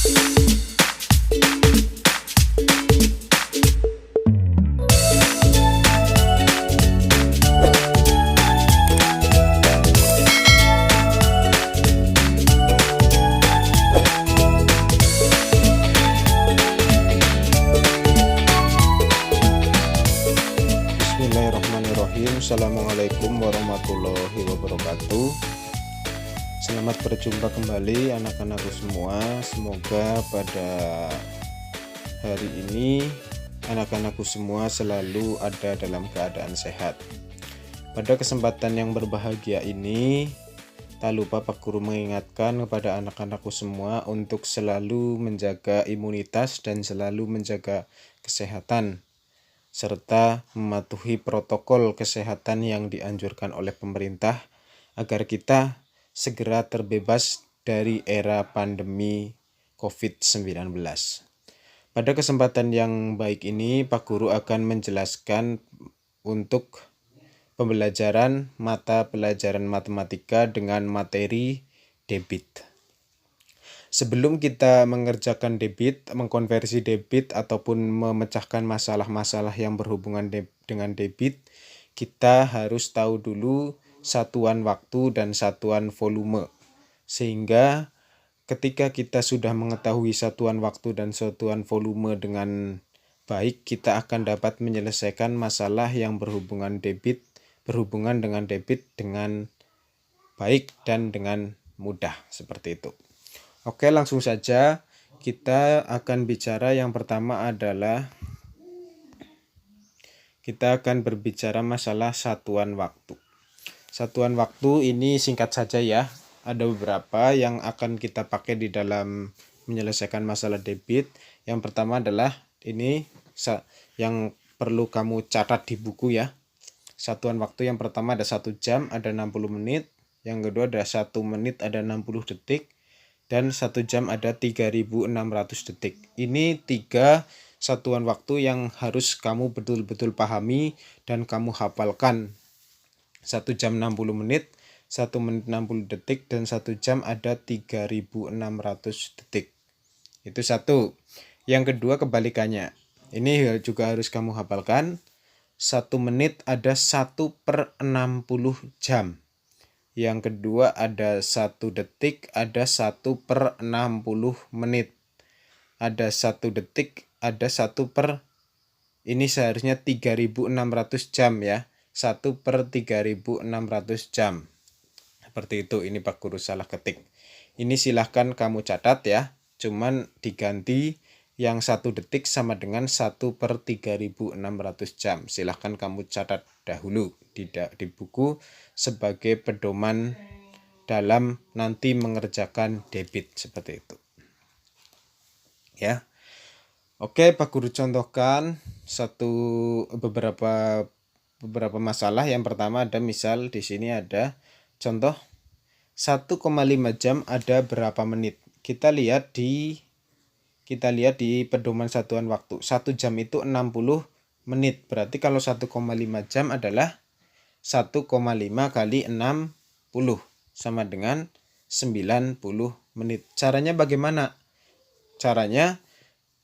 Bismillahirrahmanirrahim. Assalamualaikum warahmatullahi wabarakatuh. Selamat berjumpa kembali anak-anakku semua. Semoga pada hari ini anak-anakku semua selalu ada dalam keadaan sehat. Pada kesempatan yang berbahagia ini, tak lupa Pak Guru mengingatkan kepada anak-anakku semua untuk selalu menjaga imunitas dan selalu menjaga kesehatan, serta mematuhi protokol kesehatan yang dianjurkan oleh pemerintah agar kita segera terbebas dari era pandemi COVID-19. Pada kesempatan yang baik ini, Pak Guru akan menjelaskan untuk pembelajaran mata pelajaran matematika dengan materi debit. Sebelum kita mengerjakan debit, mengkonversi debit ataupun memecahkan masalah-masalah yang berhubungan dengan debit, kita harus tahu dulu satuan waktu dan satuan volume. Sehingga ketika kita sudah mengetahui satuan waktu dan satuan volume dengan baik, kita akan dapat menyelesaikan masalah yang berhubungan dengan debit dengan baik dan dengan mudah, seperti itu. Oke, langsung saja kita akan bicara. Yang pertama adalah kita akan berbicara masalah satuan waktu. Satuan waktu ini singkat saja ya. Ada beberapa yang akan kita pakai di dalam menyelesaikan masalah debit. Yang pertama adalah ini yang perlu kamu catat di buku ya. Satuan waktu yang pertama ada 1 jam ada 60 menit. Yang kedua ada 1 menit ada 60 detik. Dan 1 jam ada 3600 detik. Ini 3 satuan waktu yang harus kamu betul-betul pahami dan kamu hafalkan. 1 jam 60 menit, 1 menit 60 detik, dan 1 jam ada 3600 detik. Itu satu. Yang kedua kebalikannya. Ini juga harus kamu hafalkan. 1 menit ada 1/60 jam. Yang kedua ada 1 detik ada 1/60 menit. Ada 1 detik ada 1/, ini seharusnya 3600 jam ya. 1/3600 jam. Seperti itu, ini Pak Guru salah ketik. Ini silahkan kamu catat ya. Cuman diganti yang 1 detik sama dengan 1/3600 jam. Silahkan kamu catat dahulu di buku sebagai pedoman dalam nanti mengerjakan debit, seperti itu. Ya. Oke, Pak Guru contohkan beberapa masalah. Yang pertama ada misal di sini ada contoh 1,5 jam ada berapa menit. Kita lihat di pedoman satuan waktu. 1 jam itu 60 menit. Berarti kalau 1,5 jam adalah 1,5 kali 60 sama dengan 90 menit. Caranya bagaimana? Caranya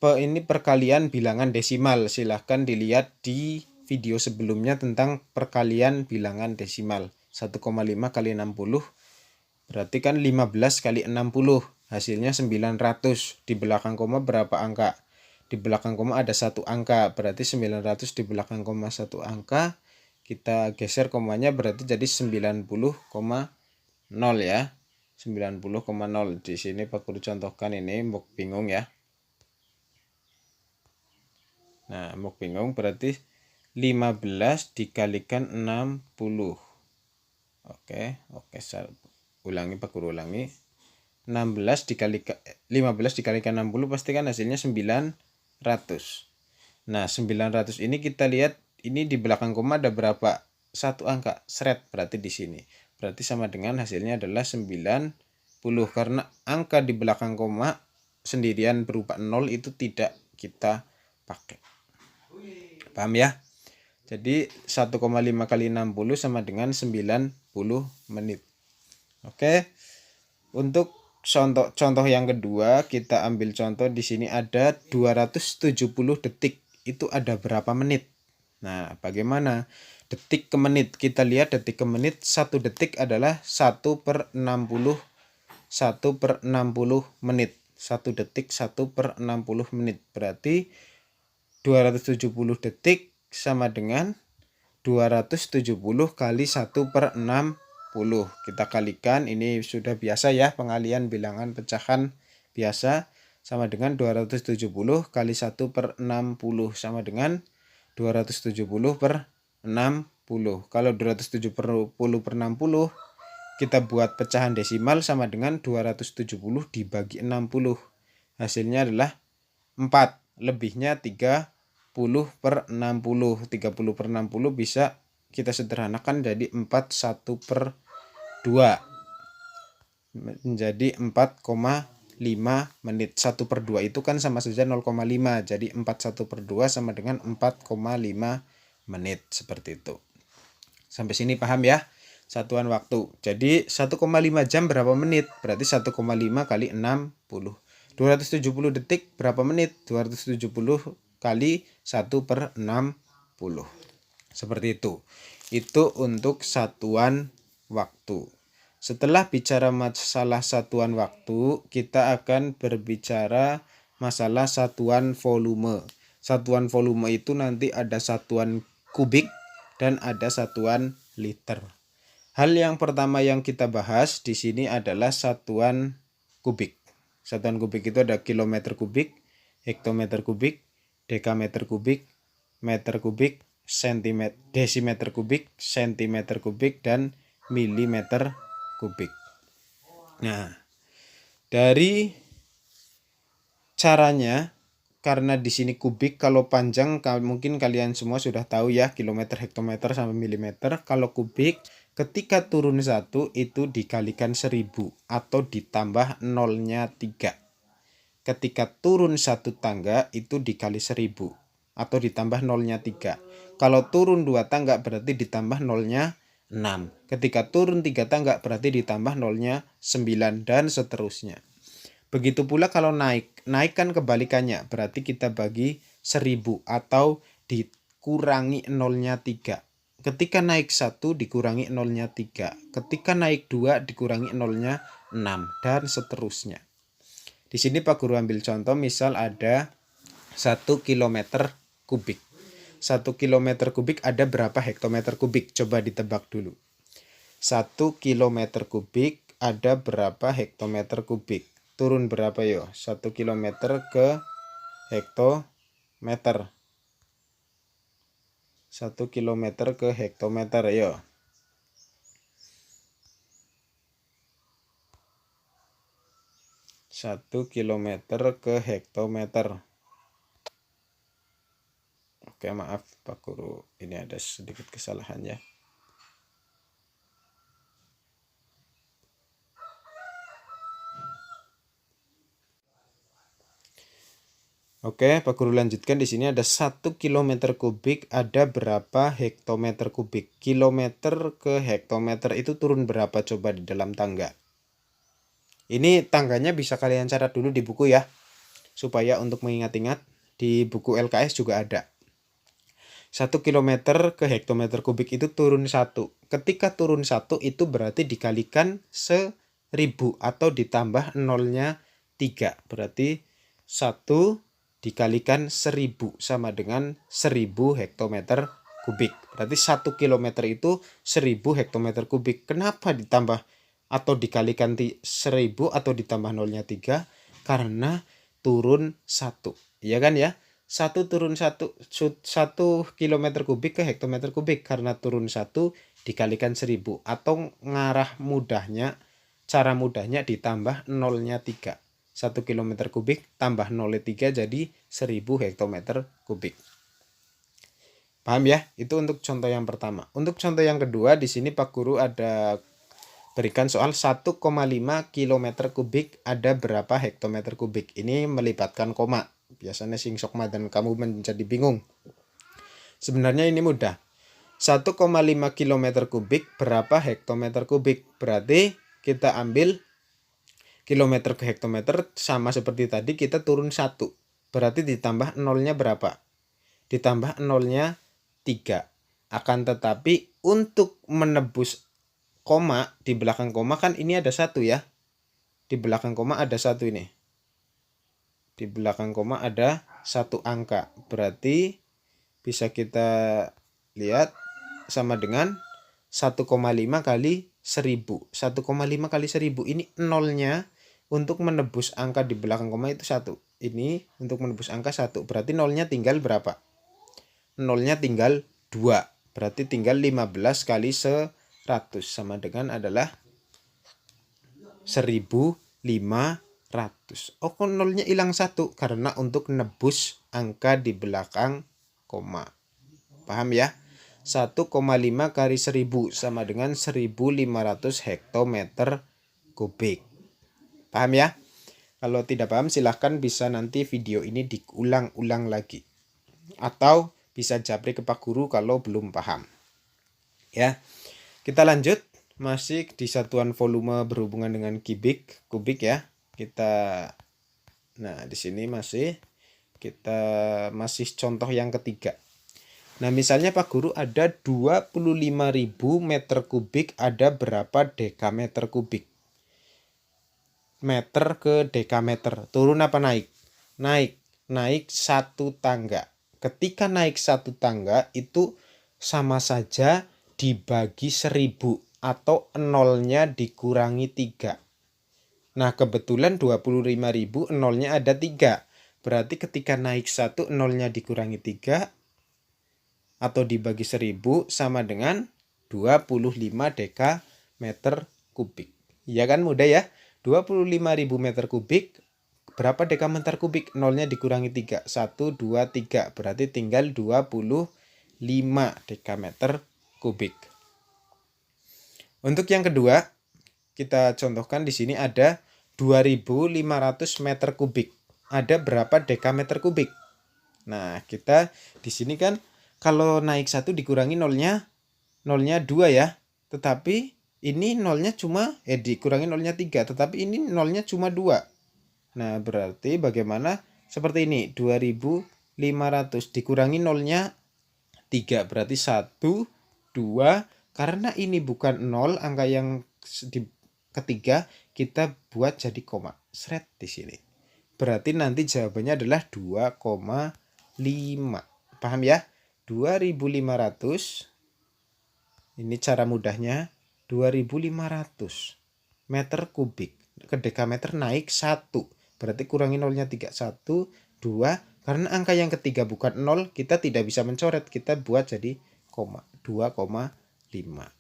ini perkalian bilangan desimal. Silahkan dilihat di video sebelumnya tentang perkalian bilangan desimal. 1,5 kali 60 berarti kan 15 kali 60. Hasilnya 900. Di belakang koma berapa angka? Di belakang koma ada 1 angka. Berarti 900 di belakang koma 1 angka. Kita geser komanya berarti jadi 90,0 ya. 90,0. Di sini Pak Guru contohkan ini, mau bingung ya. Nah, mau bingung berarti 15 dikalikan 60. Oke, saya ulangi, Pak Guru ulangi. 15 dikalikan 60 pasti kan hasilnya 900. Nah, 900 ini kita lihat ini di belakang koma ada berapa? 1 angka, seret, berarti di sini. Berarti sama dengan hasilnya adalah 90. Karena angka di belakang koma sendirian berupa 0 itu tidak kita pakai. Paham ya? Jadi 1,5 kali 60 sama dengan 90 menit. Oke. Untuk contoh yang kedua, kita ambil contoh di sini ada 270 detik. Itu ada berapa menit? Nah, bagaimana detik ke menit? Kita lihat detik ke menit, 1 detik adalah 1/60 menit. 1 detik 1/60 menit. Berarti 270 detik sama dengan 270 kali 1/60. Kita kalikan, ini sudah biasa ya, pengalian bilangan pecahan biasa, sama dengan 270 kali 1/60 sama dengan 270/60. Kalau 270/60 kita buat pecahan desimal sama dengan 270 dibagi 60. Hasilnya adalah 4, lebihnya 30/60. 30/60 bisa kita sederhanakan jadi 4/1/2. Menjadi 4,5 menit. 1/2 itu kan sama saja 0,5. Jadi 4/1/2 sama dengan 4,5 menit. Seperti itu. Sampai sini paham ya? Satuan waktu. Jadi 1,5 jam berapa menit? Berarti 1,5 kali 60. 270 detik berapa menit? 270 kali 1/60. Seperti itu. Itu untuk satuan waktu. Setelah bicara masalah satuan waktu, kita akan berbicara masalah satuan volume. Satuan volume itu nanti ada satuan kubik dan ada satuan liter. Hal yang pertama yang kita bahas di sini adalah satuan kubik. Satuan kubik itu ada kilometer kubik, hektometer kubik, dekameter kubik, meter kubik, sentimeter, desimeter kubik, sentimeter kubik, dan milimeter kubik. Nah, dari caranya, karena di sini kubik, kalau panjang mungkin kalian semua sudah tahu ya, kilometer, hektometer, sampai milimeter. Kalau kubik, ketika turun 1 itu dikalikan 1000 atau ditambah nolnya 3. Ketika turun 1 tangga itu dikali 1000 atau ditambah nolnya 3. Kalau turun 2 tangga berarti ditambah nolnya 6. Ketika turun 3 tangga berarti ditambah nolnya 9 dan seterusnya. Begitu pula kalau naik kan kebalikannya, berarti kita bagi 1000 atau dikurangi nolnya 3. Ketika naik 1 dikurangi nolnya 3. Ketika naik 2 dikurangi nolnya 6 dan seterusnya. Di sini Pak Guru ambil contoh, misal ada 1 km kubik. 1 km kubik ada berapa hektometer kubik? Coba ditebak dulu. 1 km kubik ada berapa hektometer kubik? Turun berapa yo? 1 km ke hektometer. 1 km ke hektometer yo. Satu kilometer ke hektometer. Oke, maaf Pak Guru, ini ada sedikit kesalahan ya. Oke, Pak Guru lanjutkan. Di sini ada 1 km kubik ada berapa hektometer kubik. Kilometer ke hektometer itu turun berapa coba di dalam tangga. Ini tangganya bisa kalian catat dulu di buku ya, supaya untuk mengingat-ingat. Di buku LKS juga ada. 1 km ke hektometer kubik itu turun 1. Ketika turun 1 itu berarti dikalikan 1000 atau ditambah nolnya 3. Berarti 1 dikalikan 1000 sama dengan 1000 hektometer kubik. Berarti 1 km itu 1000 hektometer kubik. Kenapa ditambah atau dikalikan 1000 atau ditambah nolnya 3? Karena turun 1. Iya kan ya? 1 turun 1 km kubik ke hektometer kubik. Karena turun 1 dikalikan 1000. Atau cara mudahnya ditambah nolnya 3. 1 km kubik tambah 0,3 jadi 1000 hektometer kubik. Paham ya? Itu untuk contoh yang pertama. Untuk contoh yang kedua, di sini Pak Guru ada berikan soal 1,5 km kubik ada berapa hektometer kubik. Ini melibatkan koma. Biasanya sing sokma dan kamu menjadi bingung. Sebenarnya ini mudah. 1,5 km kubik berapa hektometer kubik? Berarti kita ambil kilometer ke hektometer sama seperti tadi, kita turun 1. Berarti ditambah nolnya berapa? Ditambah nolnya 3. Akan tetapi untuk menebus koma, di belakang koma kan ini ada 1 ya. Di belakang koma ada 1 ini. Di belakang koma ada 1 angka. Berarti bisa kita lihat sama dengan 1,5 kali 1000. 1,5 kali 1000 ini nolnya untuk menebus angka di belakang koma itu 1. Ini untuk menebus angka 1. Berarti nolnya tinggal berapa? Nolnya tinggal 2. Berarti tinggal 15 kali 100 sama dengan adalah 1500. Oh, kok nolnya hilang 1? Karena untuk nebus angka di belakang koma. Paham ya? 1,5 kali 1000 sama dengan 1500 hektometer kubik. Paham ya? Kalau tidak paham silahkan bisa nanti video ini diulang-ulang lagi. Atau bisa japri ke Pak Guru kalau belum paham. Ya. Kita lanjut, masih di satuan volume berhubungan dengan kubik ya. Di sini kita masih contoh yang ketiga. Nah, misalnya Pak Guru ada 25.000 meter kubik, ada berapa dekameter kubik? Meter ke dekameter, turun apa naik? Naik 1 tangga. Ketika naik 1 tangga itu sama saja dibagi 1000 atau nolnya dikurangi 3. Nah, kebetulan 25.000 nolnya ada 3. Berarti ketika naik 1 nolnya dikurangi 3 atau dibagi 1000 sama dengan 25 dekameter kubik. Ya kan, mudah ya? 25.000 meter kubik, berapa dekameter kubik? Nolnya dikurangi 3. 1, 2, 3. Berarti tinggal 25 dekameter kubik. Untuk yang kedua, kita contohkan di sini ada 2.500 meter kubik. Ada berapa dekameter kubik? Nah, kita di sini kan kalau naik 1 dikurangi nolnya 2 ya. Tetapi ini nolnya dikurangi nolnya 3, tetapi ini nolnya cuma 2. Nah, berarti bagaimana? Seperti ini, 2.500 dikurangi nolnya 3, berarti 1, 2. Karena ini bukan 0, angka yang ketiga kita buat jadi koma. Seret di sini. Berarti nanti jawabannya adalah 2,5. Paham ya? 2.500. Ini cara mudahnya, 2.500 meter kubik. Ke dekameter naik 1. Berarti kurangi nolnya 3. 1, 2. Karena angka yang ketiga bukan 0, kita tidak bisa mencoret. Kita buat jadi koma. 2,5.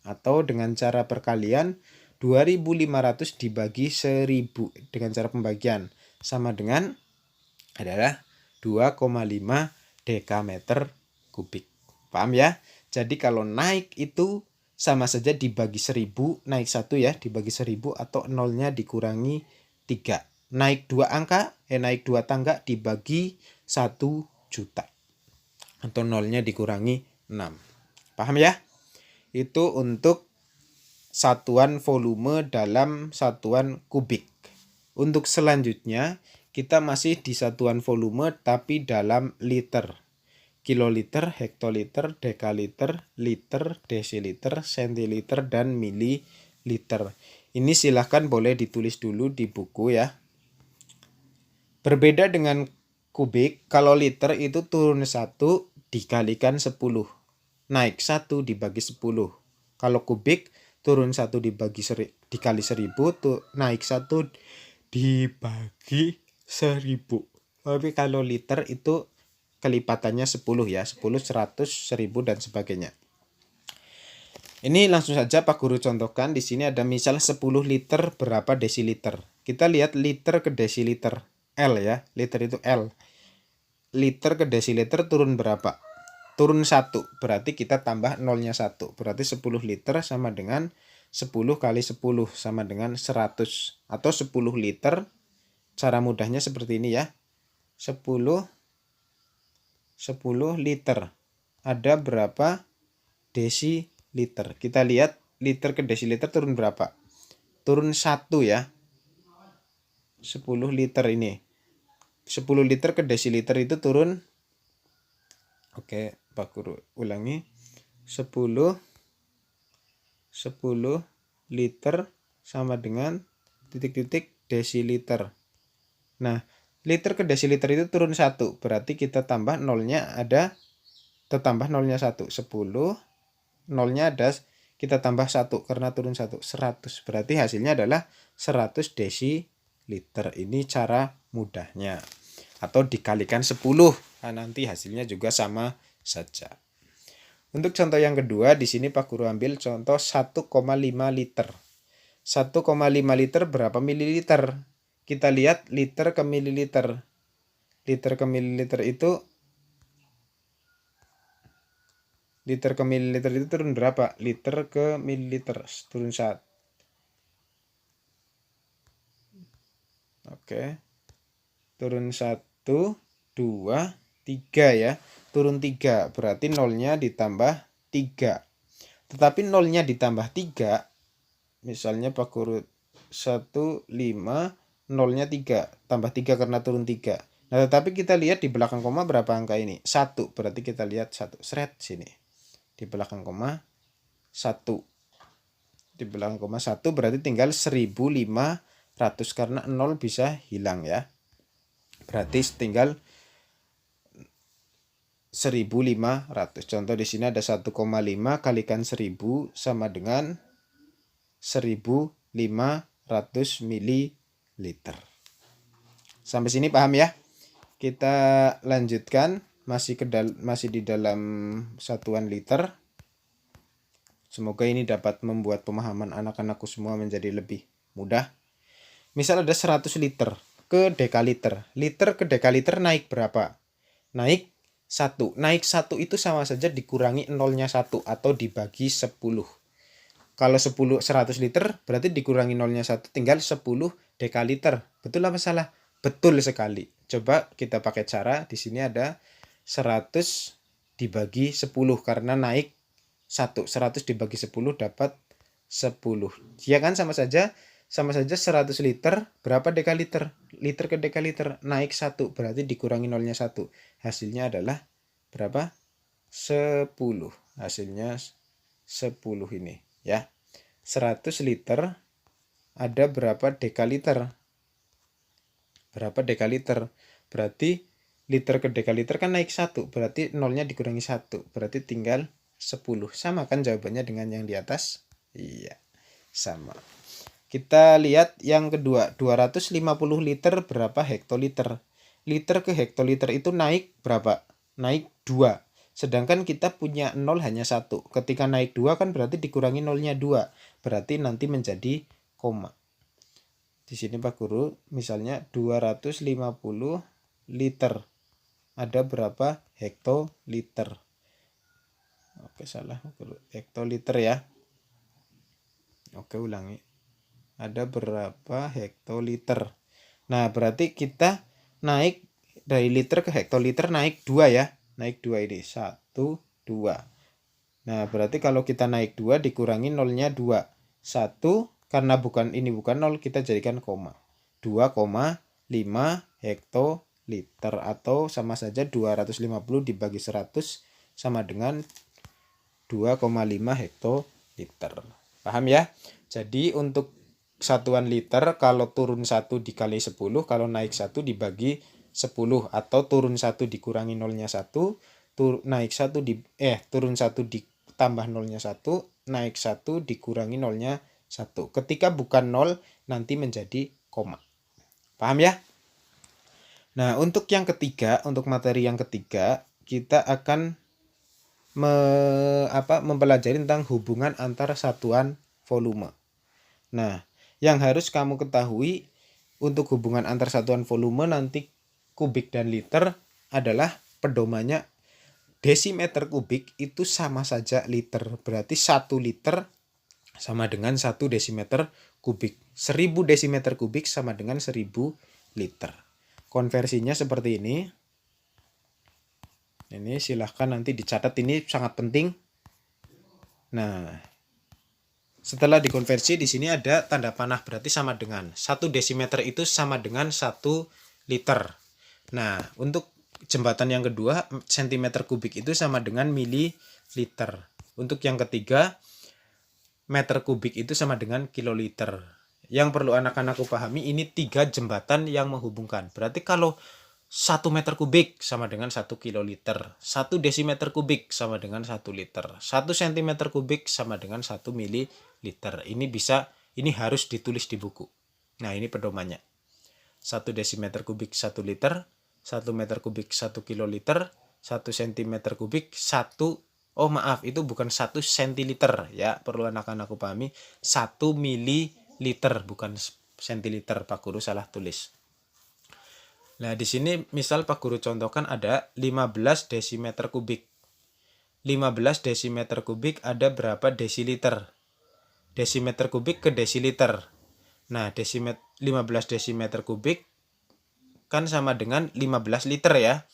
Atau dengan cara perkalian, 2.500 dibagi 1000 dengan cara pembagian sama dengan adalah 2,5 dekameter kubik. Paham ya? Jadi kalau naik itu sama saja dibagi 1000, naik 1 ya, dibagi 1000 atau nolnya dikurangi 3. Naik 2 tangga dibagi 1 juta. Atau nolnya dikurangi 6. Paham ya? Itu untuk satuan volume dalam satuan kubik. Untuk selanjutnya kita masih di satuan volume tapi dalam liter. Kiloliter, hektoliter, dekaliter, liter, desiliter, sentiliter, dan mililiter. Ini silahkan boleh ditulis dulu di buku ya. Berbeda dengan kubik, kalau liter itu turun 1 dikalikan 10. Naik 1 dibagi 10. Kalau kubik turun 1 dikali 10, naik 1 dibagi 1000. Tapi kalau liter itu kelipatannya 10 ya, 10, 100, 1000 dan sebagainya. Ini langsung saja Pak Guru contohkan. Di sini ada misal 10 liter berapa desiliter. Kita lihat liter ke desiliter, L ya. Liter itu L. Liter ke desiliter turun berapa? Turun 1. Berarti kita tambah nolnya 1. Berarti 10 liter sama dengan 10 kali 10 sama dengan 100. Atau 10 liter, cara mudahnya seperti ini ya. 10 liter. Ada berapa desiliter? Kita lihat liter ke desiliter turun berapa? Turun 1 ya. 10 liter ini. 10 liter ke desiliter itu turun. Oke, Pak Guru ulangi. 10 liter sama dengan titik-titik desiliter. Nah, liter ke desiliter itu turun 1. Berarti kita tambah nolnya ada, tertambah nolnya 1. 10, nolnya ada, kita tambah 1 karena turun 1. 100. Berarti hasilnya adalah 100 desiliter. Ini cara mudahnya. Atau dikalikan 10. Nah, nanti hasilnya juga sama saja. Untuk contoh yang kedua, di sini Pak Guru ambil contoh 1,5 liter. 1,5 liter berapa mililiter? Kita lihat liter ke mililiter. Liter ke mililiter itu turun berapa? Liter ke mililiter turun 1. Oke. Turun 1, 2, 3 ya. Turun 3, berarti nolnya ditambah 3. Tetapi nolnya ditambah 3, misalnya Pak Guru 1, 5, nolnya 3, tambah 3 karena turun 3. Nah, tetapi kita lihat di belakang koma berapa angka ini? 1, berarti kita lihat 1. Seret sini. Di belakang koma 1. Di belakang koma 1 berarti tinggal 1500 karena 0 bisa hilang ya. Berarti tinggal 1500. Contoh di sini ada 1,5 kalikan 1000 sama dengan 1500 mililiter. Sampai sini paham ya? Kita lanjutkan masih di dalam satuan liter. Semoga ini dapat membuat pemahaman anak-anakku semua menjadi lebih mudah. Misal ada 100 liter ke dekaliter. Liter ke dekaliter naik berapa? Naik 1. Naik 1 itu sama saja dikurangi nolnya 1 atau dibagi 10. Kalau 100 liter berarti dikurangi nolnya 1 tinggal 10 dekaliter. Betul apa salah? Betul sekali. Coba kita pakai cara, di sini ada 100 dibagi 10 karena naik 1. 100 dibagi 10 dapat 10. Ya kan sama saja 100 liter berapa dekaliter? Liter ke dekaliter naik 1 berarti dikurangi nolnya 1. Hasilnya adalah berapa? 10. Hasilnya 10 ini ya. 100 liter ada berapa dekaliter? Berapa dekaliter? Berarti liter ke dekaliter kan naik 1. Berarti nolnya dikurangi 1. Berarti tinggal 10. Sama kan jawabannya dengan yang di atas? Iya, sama. Kita lihat yang kedua, 250 liter berapa hektoliter? Liter ke hektoliter itu naik berapa? Naik 2. Sedangkan kita punya 0 hanya 1. Ketika naik 2 kan berarti dikurangi nolnya 2. Berarti nanti menjadi koma. Di sini Pak Guru misalnya 250 liter. Ada berapa hektoliter? Oke, salah Pak Guru. Hektoliter ya. Oke, ulangi. Ada berapa hektoliter? Nah, berarti kita naik dari liter ke hektoliter naik 2 ya. Naik 2 ini. 1, 2. Nah, berarti kalau kita naik 2 dikurangi nolnya 2. 1 karena ini bukan 0 kita jadikan koma. 2,5 hektoliter atau sama saja 250 dibagi 100 sama dengan 2,5 hektoliter. Paham ya? Jadi untuk satuan liter kalau turun 1 dikali 10, kalau naik 1 dibagi 10 atau turun 1 dikurangi nolnya 1, turun 1 ditambah nolnya 1, naik 1 dikurangi nolnya 1. Ketika bukan 0 nanti menjadi koma. Paham ya? Nah, untuk yang ketiga, untuk materi yang ketiga, kita akan mempelajari tentang hubungan antara satuan volume. Nah, yang harus kamu ketahui untuk hubungan antar satuan volume nanti kubik dan liter adalah pedomannya desimeter kubik itu sama saja liter. Berarti 1 liter sama dengan 1 desimeter kubik. 1000 desimeter kubik sama dengan 1000 liter. Konversinya seperti ini. Ini silahkan nanti dicatat, ini sangat penting. Nah, Setelah dikonversi di sini ada tanda panah, berarti sama dengan 1 desimeter itu sama dengan 1 liter. Nah, untuk jembatan yang kedua, sentimeter kubik itu sama dengan mililiter. Untuk yang ketiga, meter kubik itu sama dengan kiloliter. Yang perlu anak-anakku pahami, ini 3 jembatan yang menghubungkan. Berarti kalau 1 meter kubik sama dengan 1 kiloliter, 1 desimeter kubik sama dengan 1 liter, 1 sentimeter kubik sama dengan 1 mililiter. Ini harus ditulis di buku. Nah, ini pedomannya. 1 desimeter kubik 1 liter, 1 meter kubik 1 kiloliter, 1 sentimeter kubik 1, oh maaf, itu bukan 1 sentiliter ya, perlu anak-anakku pahami, 1 mililiter bukan sentiliter, Pak Guru salah tulis. Nah, di sini misal Pak Guru contohkan ada 15 desimeter kubik. 15 desimeter kubik ada berapa desiliter? Desimeter kubik ke desiliter. Nah, 15 desimeter kubik kan sama dengan 15 liter ya.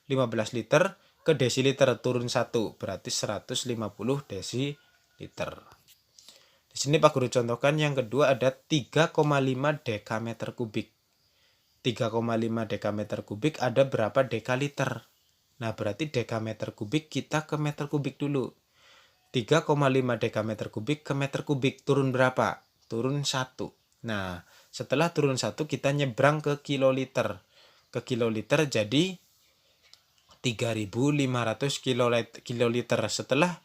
15 liter ke desiliter turun 1, berarti 150 desiliter. Di sini Pak Guru contohkan yang kedua ada 3,5 dekameter kubik. 3,5 dekameter kubik ada berapa dekaliter? Nah, berarti dekameter kubik kita ke meter kubik dulu. 3,5 dekameter kubik ke meter kubik turun berapa? Turun 1. Nah, setelah turun 1 kita nyebrang ke kiloliter. Ke kiloliter jadi 3.500 kiloliter. Setelah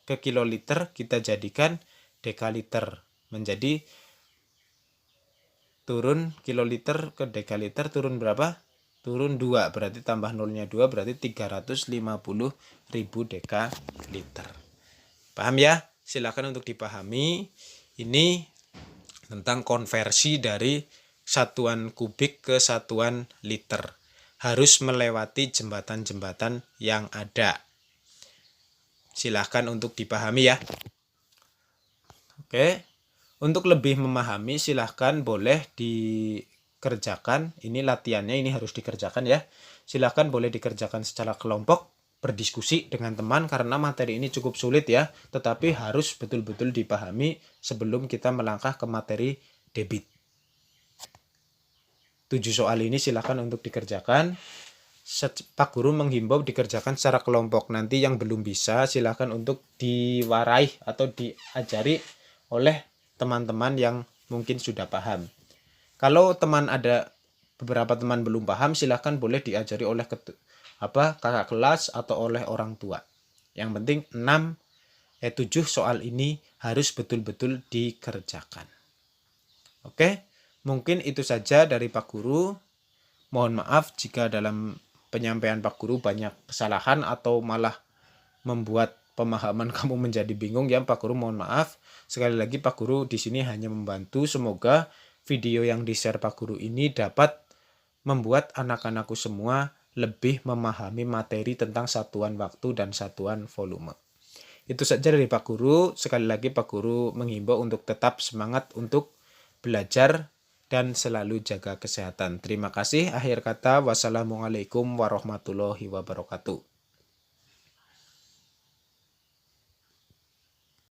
ke kiloliter kita jadikan dekaliter. Menjadi turun kiloliter ke dekaliter turun berapa? Turun 2, berarti tambah nolnya 2, berarti 350.000 dekaliter. Paham ya? Silakan untuk dipahami. Ini tentang konversi dari satuan kubik ke satuan liter. Harus melewati jembatan-jembatan yang ada. Silahkan untuk dipahami ya. Oke. Untuk lebih memahami silahkan boleh dikerjakan. Ini latihannya, ini harus dikerjakan ya. Silahkan boleh dikerjakan secara kelompok, berdiskusi dengan teman karena materi ini cukup sulit ya. Tetapi harus betul-betul dipahami sebelum kita melangkah ke materi debit. 7 soal ini silakan untuk dikerjakan. Pak Guru menghimbau dikerjakan secara kelompok. Nanti yang belum bisa silakan untuk diwarai atau diajari oleh teman-teman yang mungkin sudah paham. Kalau ada beberapa teman belum paham, silakan boleh diajari oleh kakak kelas atau oleh orang tua. Yang penting 7 soal ini harus betul-betul dikerjakan. Oke? Mungkin itu saja dari Pak Guru. Mohon maaf jika dalam penyampaian Pak Guru banyak kesalahan atau malah membuat pemahaman kamu menjadi bingung ya Pak Guru, mohon maaf. Sekali lagi Pak Guru di sini hanya membantu. Semoga video yang di-share Pak Guru ini dapat membuat anak-anakku semua lebih memahami materi tentang satuan waktu dan satuan volume. Itu saja dari Pak Guru. Sekali lagi Pak Guru menghimbau untuk tetap semangat untuk belajar dan selalu jaga kesehatan. Terima kasih. Akhir kata, wassalamualaikum warahmatullahi wabarakatuh.